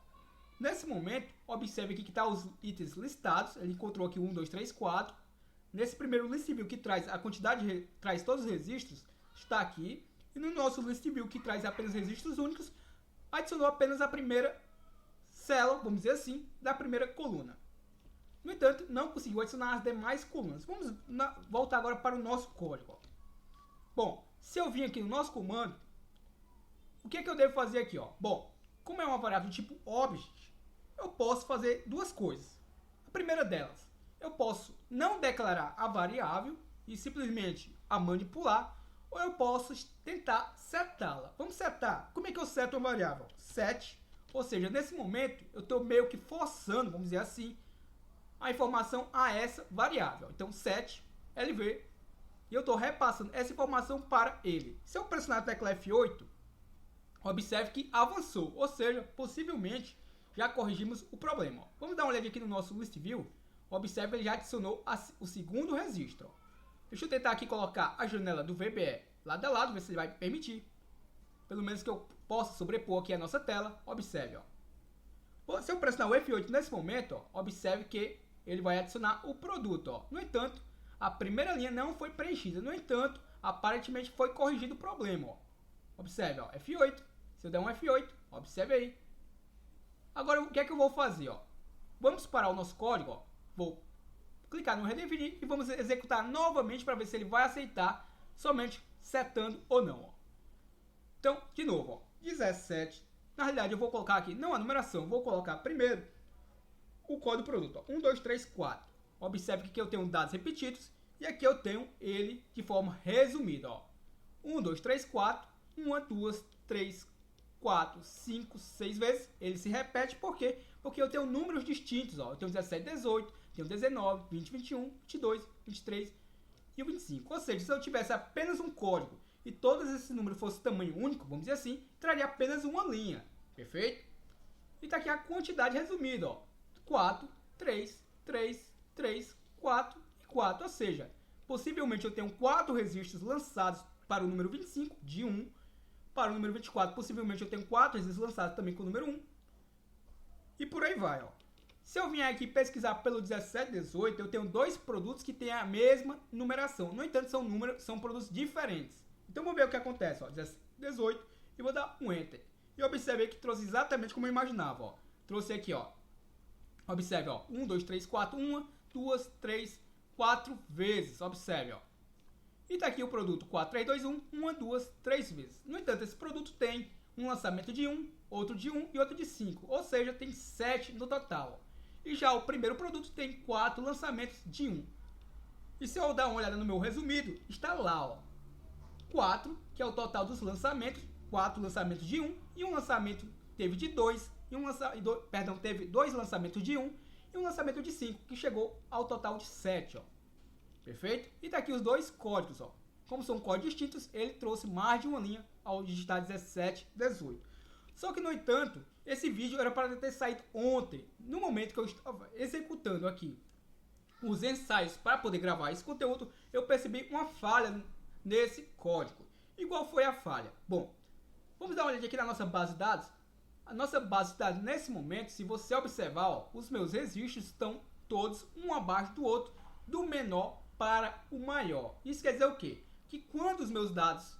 Nesse momento, observe aqui que está os itens listados. Ele encontrou aqui 1, 2, 3, 4. Nesse primeiro ListView que traz a quantidade, traz todos os registros, está aqui. E no nosso ListView que traz apenas registros únicos, adicionou apenas a primeira célula, vamos dizer assim, da primeira coluna. No entanto, não conseguiu adicionar as demais colunas. Vamos voltar agora para o nosso código. Ó. Bom, se eu vim aqui no nosso comando, o que eu devo fazer aqui? Ó? Bom, como é uma variável do tipo object, eu posso fazer duas coisas. A primeira delas, eu posso não declarar a variável e simplesmente a manipular, ou eu posso tentar setá-la. Vamos setar. Como é que eu seto uma variável? Set, ou seja, nesse momento eu estou meio que forçando, vamos dizer assim, a informação a essa variável. Então, set lv, e eu estou repassando essa informação para ele. Se eu pressionar a tecla F8, observe que avançou, ou seja, possivelmente já corrigimos o problema. Ó. Vamos dar uma olhada aqui no nosso ListView. Observe que ele já adicionou o segundo registro. Ó. Deixa eu tentar aqui colocar a janela do VBE lado a lado, ver se ele vai permitir. Pelo menos que eu possa sobrepor aqui a nossa tela. Observe, ó. Se eu pressionar o F8 nesse momento, ó, observe que ele vai adicionar o produto. Ó. No entanto, a primeira linha não foi preenchida. No entanto, aparentemente foi corrigido o problema. Ó. Observe, ó, F8. Se eu der um F8, observe aí. Agora, o que é que eu vou fazer? Ó? Vamos parar o nosso código. Ó. Vou clicar no redefinir e vamos executar novamente para ver se ele vai aceitar somente setando ou não. Ó. Então, de novo, ó, 17. Na realidade, eu vou colocar aqui, não a numeração, vou colocar primeiro o código produto. Ó, 1, 2, 3, 4. Observe que aqui eu tenho dados repetidos e aqui eu tenho ele de forma resumida. Ó. 1, 2, 3, 4. 1, 2, 3, 4, 5, 6 vezes. Ele se repete por quê? Porque eu tenho números distintos. Ó. Eu tenho 17, 18, tenho 19, 20, 21, 22, 23 e o 25. Ou seja, se eu tivesse apenas um código e todos esses números fossem tamanho único, vamos dizer assim, traria apenas uma linha. Perfeito? E está aqui a quantidade resumida. Ó. 4, 3, 3, 3, 4 e 4. Ou seja, possivelmente eu tenho 4 registros lançados para o número 25, de 1. Para o número 24, possivelmente eu tenho 4 registros lançados também com o número 1. E por aí vai. Ó. Se eu vier aqui pesquisar pelo 17, 18, eu tenho 2 produtos que têm a mesma numeração. No entanto, são produtos diferentes. Então vamos ver o que acontece. Ó. 17, 18 e vou dar um Enter. E observe que trouxe exatamente como eu imaginava. Ó. Trouxe aqui, ó. Observe, ó. 1, 2, 3, 4. 1, 2, 3, 4 vezes. Observe, ó. E tá aqui o produto 4, 3, 2, 1. 1, 2, 3 vezes. No entanto, esse produto tem um lançamento de 1, outro de 1 e outro de 5. Ou seja, tem 7 no total. Ó. E já o primeiro produto tem 4 lançamentos de 1. E se eu dar uma olhada no meu resumido, está lá, ó. 4, que é o total dos lançamentos. 4 lançamentos de 1 e um lançamento teve de 2. Teve 2 lançamentos de 1 e um lançamento de 5, que chegou ao total de 7. Ó. Perfeito? E tá aqui os 2 códigos. Ó. Como são códigos distintos, ele trouxe mais de uma linha ao digitar 17, 18. Só que, no entanto, esse vídeo era para ter saído ontem. No momento que eu estava executando aqui os ensaios para poder gravar esse conteúdo, eu percebi uma falha nesse código. E qual foi a falha? Bom, vamos dar uma olhada aqui na nossa base de dados. A nossa base de dados, nesse momento, se você observar, ó, os meus registros estão todos um abaixo do outro, do menor para o maior. Isso quer dizer o quê? Que quando os meus dados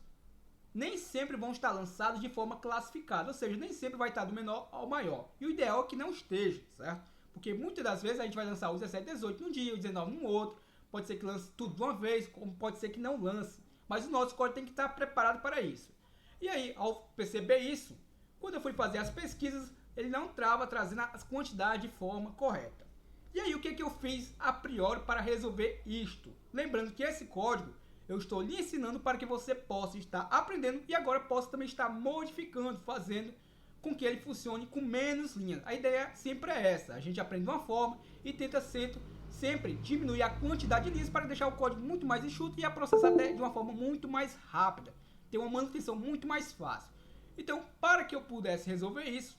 nem sempre vão estar lançados de forma classificada, ou seja, nem sempre vai estar do menor ao maior. E o ideal é que não esteja, certo? Porque muitas das vezes a gente vai lançar o 17, 18 num dia, o 19 num outro, pode ser que lance tudo de uma vez, como pode ser que não lance. Mas o nosso código tem que estar preparado para isso. E aí, ao perceber isso, quando eu fui fazer as pesquisas, ele não estava trazendo as quantidades de forma correta. E aí, o que eu fiz a priori para resolver isto? Lembrando que esse código eu estou lhe ensinando para que você possa estar aprendendo e agora possa também estar modificando, fazendo com que ele funcione com menos linhas. A ideia sempre é essa, a gente aprende de uma forma e tenta sempre diminuir a quantidade de linhas para deixar o código muito mais enxuto e a processar até de uma forma muito mais rápida, ter uma manutenção muito mais fácil. Então, para que eu pudesse resolver isso,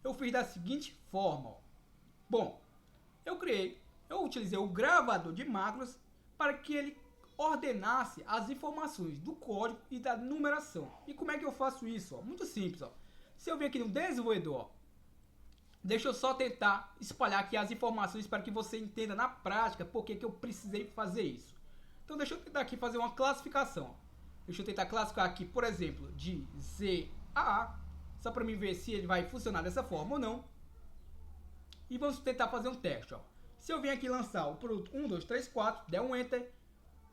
eu fiz da seguinte forma. Ó. Bom, eu utilizei o gravador de macros para que ele ordenasse as informações do código e da numeração. E como é que eu faço isso? Ó? Muito simples. Ó. Se eu vir aqui no desenvolvedor, ó, deixa eu só tentar espalhar aqui as informações para que você entenda na prática por que eu precisei fazer isso. Então deixa eu tentar aqui fazer uma classificação. Ó. Deixa eu tentar classificar aqui, por exemplo, de Z a A, só para mim ver se ele vai funcionar dessa forma ou não. E vamos tentar fazer um teste. Ó. Se eu vir aqui lançar o produto 1, 2, 3, 4, der um Enter,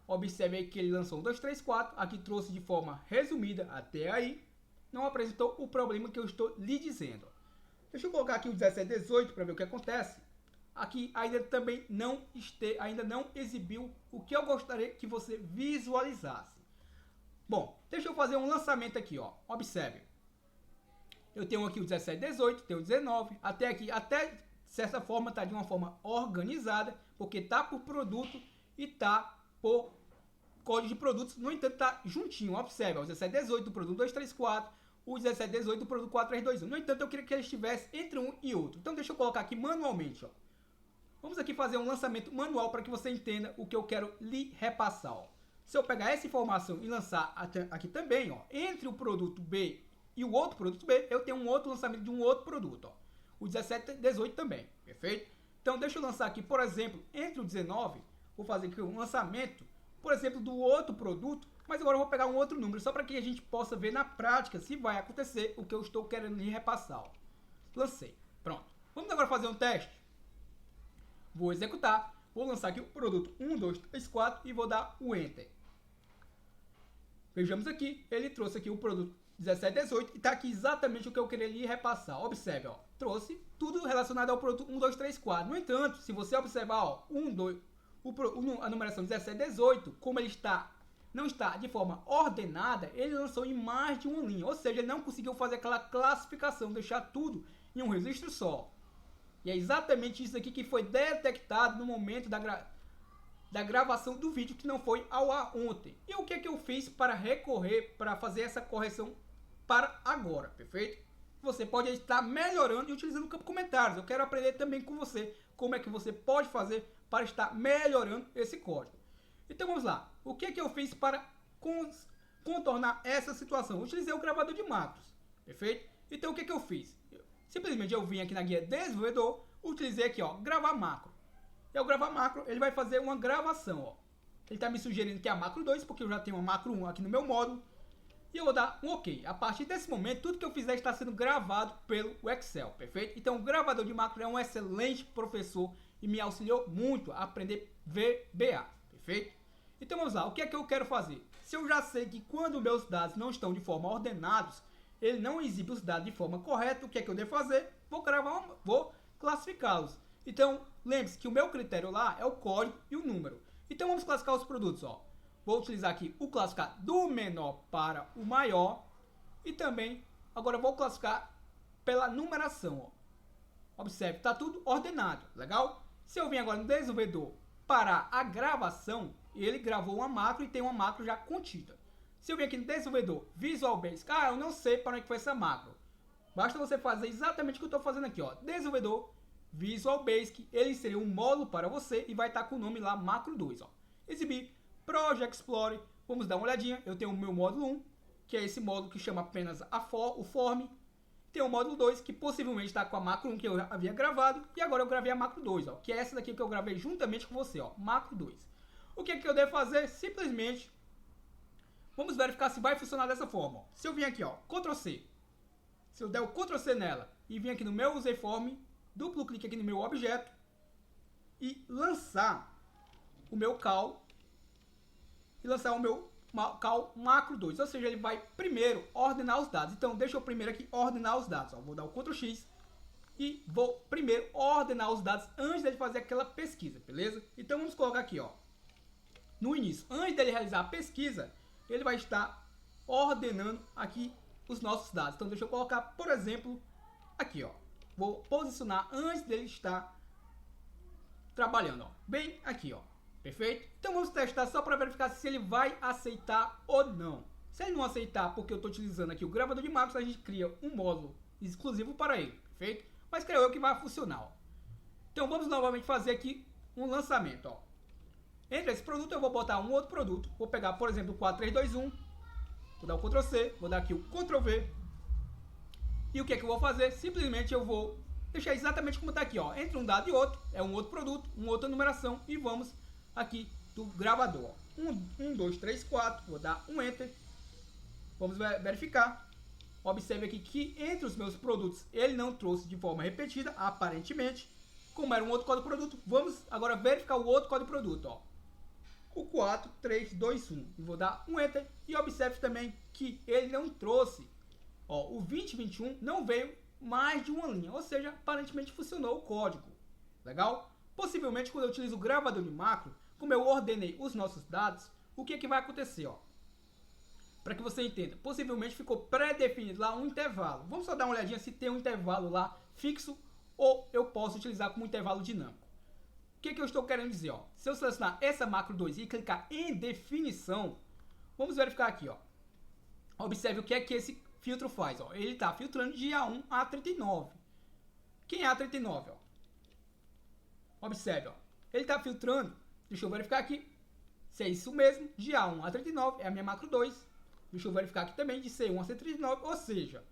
observe aí que ele lançou 1, 2, 3, 4, aqui trouxe de forma resumida até aí, não apresentou o problema que eu estou lhe dizendo. Deixa eu colocar aqui o 17, 18 para ver o que acontece. Aqui ainda também não exibiu o que eu gostaria que você visualizasse. Bom, deixa eu fazer um lançamento aqui, ó. Observe. Eu tenho aqui o 17, 18, tenho o 19, até aqui, até de certa forma está de uma forma organizada, porque está por produto e está por código de produtos, no entanto está juntinho, observe, ó, o 17, 18 do produto 2, 3, 4, o 17, 18 do produto 4, 3, 2, 1. No entanto, eu queria que ele estivesse entre um e outro. Então, deixa eu colocar aqui manualmente, ó. Vamos aqui fazer um lançamento manual para que você entenda o que eu quero lhe repassar, ó. Se eu pegar essa informação e lançar aqui também, ó, entre o produto B e o outro produto B, eu tenho um outro lançamento de um outro produto. Ó. o 17 e 18 também, perfeito? Então deixa eu lançar aqui, por exemplo, entre o 19, vou fazer aqui um lançamento, por exemplo, do outro produto, mas agora eu vou pegar um outro número, só para que a gente possa ver na prática se vai acontecer o que eu estou querendo lhe repassar. Ó. Lancei, pronto. Vamos agora fazer um teste. Vou executar, vou lançar aqui o produto 1, 2, 3, 4 e vou dar o Enter. Vejamos aqui, ele trouxe aqui o produto 17, 18 e está aqui exatamente o que eu queria lhe repassar. Observe, ó, trouxe tudo relacionado ao produto 1, 2, 3, 4. No entanto, se você observar, ó, 1, 2, a numeração 17, 18, como ele não está de forma ordenada, ele lançou em mais de uma linha. Ou seja, ele não conseguiu fazer aquela classificação, deixar tudo em um registro só. E é exatamente isso aqui que foi detectado no momento da gravação do vídeo que não foi ao ar ontem. E o que é que eu fiz para recorrer, para fazer essa correção para agora, perfeito? Você pode estar melhorando e utilizando o campo comentários. Eu quero aprender também com você como é que você pode fazer para estar melhorando esse código. Então vamos lá. O que é que eu fiz para contornar essa situação? Eu utilizei o gravador de macros, perfeito? Então o que é que eu fiz? Simplesmente eu vim aqui na guia desenvolvedor, utilizei aqui, ó, gravar macro. E ao gravar macro, ele vai fazer uma gravação, ó. Ele está me sugerindo que é a macro 2, porque eu já tenho uma macro 1 aqui no meu módulo. E eu vou dar um OK. A partir desse momento, tudo que eu fizer está sendo gravado pelo Excel, perfeito? Então o gravador de macro é um excelente professor e me auxiliou muito a aprender VBA, perfeito? Então vamos lá, o que é que eu quero fazer? Se eu já sei que quando meus dados não estão de forma ordenados, ele não exibe os dados de forma correta, o que é que eu devo fazer? Vou classificá-los. Então, lembre-se que o meu critério lá é o código e o número. Então vamos classificar os produtos, ó. Vou utilizar aqui o classificar do menor para o maior. E também, agora eu vou classificar pela numeração, ó. Observe, está tudo ordenado, legal? Se eu vim agora no desenvolvedor para a gravação, ele gravou uma macro e tem uma macro já contida. Se eu vim aqui no desenvolvedor Visual Basic, eu não sei para onde foi essa macro. Basta você fazer exatamente o que eu estou fazendo aqui, ó. Desenvolvedor Visual Basic, ele seria um módulo para você e vai estar com o nome lá macro 2, ó. Exibir Project Explorer, vamos dar uma olhadinha. Eu tenho o meu módulo 1, que é esse módulo que chama apenas o form. Tem o módulo 2, que possivelmente está com a macro 1 que eu havia gravado. E agora eu gravei a macro 2, ó, que é essa daqui que eu gravei juntamente com você, ó, macro 2. O que é que eu devo fazer? Simplesmente, vamos verificar se vai funcionar dessa forma, ó. Se eu vim aqui, ó, Ctrl C. Se eu der o Ctrl C nela e vim aqui no meu userform, duplo clique aqui no meu objeto e lançar o meu call e lançar o meu call macro 2, ou seja, ele vai primeiro ordenar os dados. Então deixa eu primeiro aqui ordenar os dados, ó. Vou dar o Ctrl X e vou primeiro ordenar os dados antes dele fazer aquela pesquisa, beleza? Então vamos colocar aqui, ó, no início, antes dele realizar a pesquisa, ele vai estar ordenando aqui os nossos dados. Então deixa eu colocar, por exemplo, aqui, ó. Vou posicionar antes dele estar trabalhando, ó, bem aqui, ó. Perfeito? Então vamos testar só para verificar se ele vai aceitar ou não. Se ele não aceitar, porque eu estou utilizando aqui o gravador de macros, a gente cria um módulo exclusivo para ele, perfeito? Mas creio eu que vai funcionar, ó. Então vamos novamente fazer aqui um lançamento, ó. Entre esse produto eu vou botar um outro produto. Vou pegar, por exemplo, o 4321. Vou dar o Ctrl C, vou dar aqui o Ctrl V. E o que é que eu vou fazer? Simplesmente eu vou deixar exatamente como está aqui, ó. Entre um dado e outro, é um outro produto, uma outra numeração. E vamos aqui do gravador, ó. 1, 2, 3, 4. Vou dar um Enter. Vamos verificar. Observe aqui que entre os meus produtos ele não trouxe de forma repetida, aparentemente. Como era um outro código produto, vamos agora verificar o outro código produto, ó. O 4, 3, 2, 1. E vou dar um Enter. E observe também que ele não trouxe, ó, o 2021 não veio mais de uma linha. Ou seja, aparentemente funcionou o código. Legal? Possivelmente, quando eu utilizo o gravador de macro, como eu ordenei os nossos dados, o que é que vai acontecer, ó? Para que você entenda, possivelmente ficou pré-definido lá um intervalo. Vamos só dar uma olhadinha se tem um intervalo lá fixo ou eu posso utilizar como intervalo dinâmico. O que é que eu estou querendo dizer, ó? Se eu selecionar essa macro 2 e clicar em definição, vamos verificar aqui, ó. Observe o que é que esse filtro faz, ó. Ele está filtrando de A1 a 39. Quem é A39, ó? Observe, ó. Ele está filtrando, deixa eu verificar aqui, se é isso mesmo, de A1 a 39, é a minha macro 2. Deixa eu verificar aqui também, de C1 a C39, ou seja,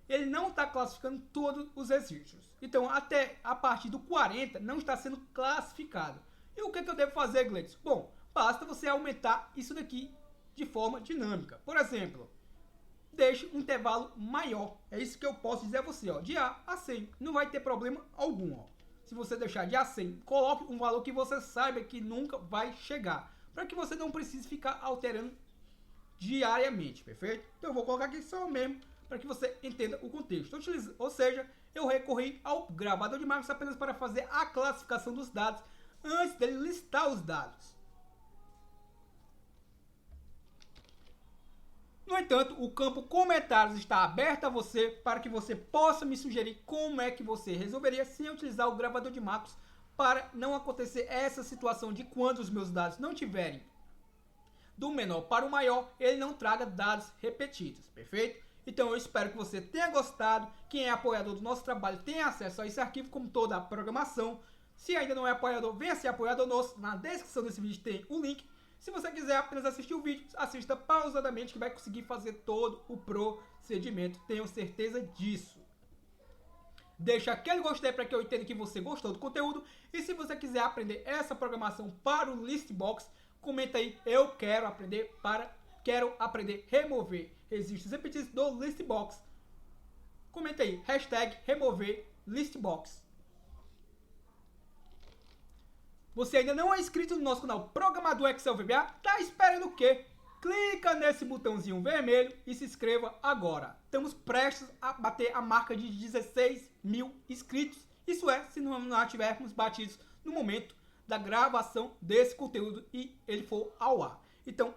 ele não está classificando todos os registros. Então, até a partir do 40 não está sendo classificado. E o que eu devo fazer, Gleidson? Bom, basta você aumentar isso daqui de forma dinâmica. Por exemplo, deixe um intervalo maior. É isso que eu posso dizer a você, ó, de A a 100. Não vai ter problema algum, ó. Se você deixar de A a 100, coloque um valor que você saiba que nunca vai chegar, para que você não precise ficar alterando diariamente, perfeito? Então eu vou colocar aqui só mesmo para que você entenda o contexto. Ou seja, eu recorri ao gravador de marcos apenas para fazer a classificação dos dados antes dele listar os dados. No entanto, o campo comentários está aberto a você para que você possa me sugerir como é que você resolveria sem utilizar o gravador de marcos para não acontecer essa situação de quando os meus dados não tiverem do menor para o maior, ele não traga dados repetidos, perfeito? Então eu espero que você tenha gostado. Quem é apoiador do nosso trabalho tem acesso a esse arquivo como toda a programação. Se ainda não é apoiador, venha ser apoiador nosso. Na descrição desse vídeo tem o link. Se você quiser apenas assistir o vídeo, assista pausadamente que vai conseguir fazer todo o procedimento. Tenho certeza disso. Deixa aquele gostei para que eu entenda que você gostou do conteúdo. E se você quiser aprender essa programação para o Listbox, comenta aí, eu quero aprender a remover registros repetidos do Listbox. Comenta aí, #remover Listbox. Você ainda não é inscrito no nosso canal Programador Excel VBA? Tá esperando o quê? Clica nesse botãozinho vermelho e se inscreva agora. Estamos prestes a bater a marca de 16 mil inscritos. Isso é, se não tivermos batidos no momento da gravação desse conteúdo e ele for ao ar. Então,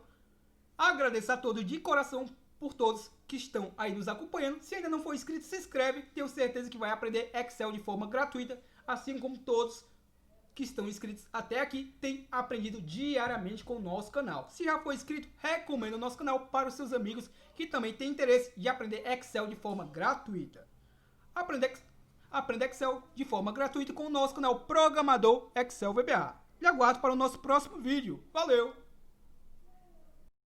agradeço a todos de coração por todos que estão aí nos acompanhando. Se ainda não for inscrito, se inscreve. Tenho certeza que vai aprender Excel de forma gratuita, assim como todos que estão inscritos até aqui têm aprendido diariamente com o nosso canal. Se já for inscrito, recomenda o nosso canal para os seus amigos que também têm interesse de aprender Excel de forma gratuita. Aprenda Excel de forma gratuita com o nosso canal Programador Excel VBA. E aguardo para o nosso próximo vídeo. Valeu!